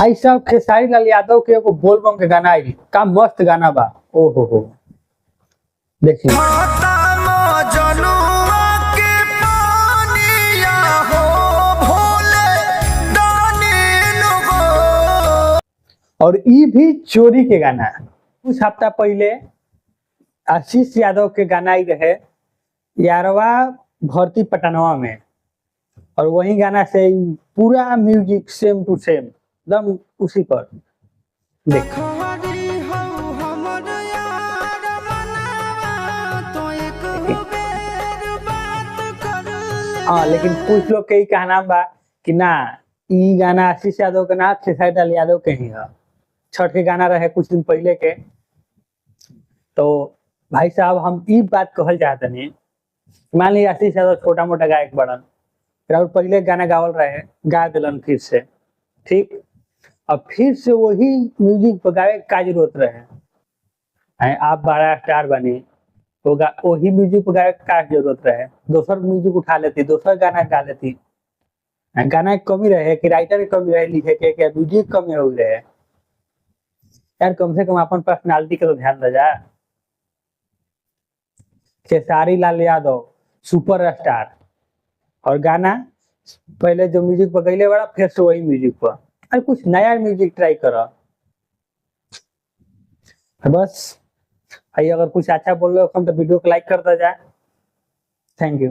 भाई साहब खेसारी लाल यादव के एगो बोलबम के गाना आई का मस्त गाना बा। ओ हो देखिए और ई भी चोरी के गाना है। कुछ हफ्ता पहले आशीष यादव के गाना आई रहे यारवा भर्ती पटनवा में, और वही गाना से पूरा म्यूजिक सेम टू सेम एकदम उसी पर देख। हाँ लेकिन कुछ लोग के कहना बा कि ना ई गाना आशीष यादव के ना खेसारी लाल यादव के ही है। छठ के गाना रहे कुछ दिन पहले के। तो भाई साहब हम ई बात कहल चाहते नहीं, मान ली आशीष यादव छोटा मोटा गायक बड़न, और पहले गाना गावल रहे गा दिलन फिर से, ठीक। अब फिर से वही म्यूजिक पर गावे का जरूरत रहे। आप बड़ा स्टार बने तो वही म्यूजिक पर गावे का जरूरत रहे, दोसर म्यूजिक उठा लेती, दोसर गाना गा लेती। गाना की कमी रहे कि राइटर की कमी रहे लिखे के म्यूजिक कमी हो रहे यार, कम से कम अपन पर्सनालिटी का तो ध्यान दे जा। खेसारी लाल यादव सुपर स्टार, और गाना पहले जो म्यूजिक पर गईले बड़ा फिर से वही म्यूजिक पर। अरे कुछ नया म्यूजिक ट्राई करो बस। भाई अगर कुछ अच्छा बोल रहे हो तो वीडियो को लाइक करता जा। Thank you.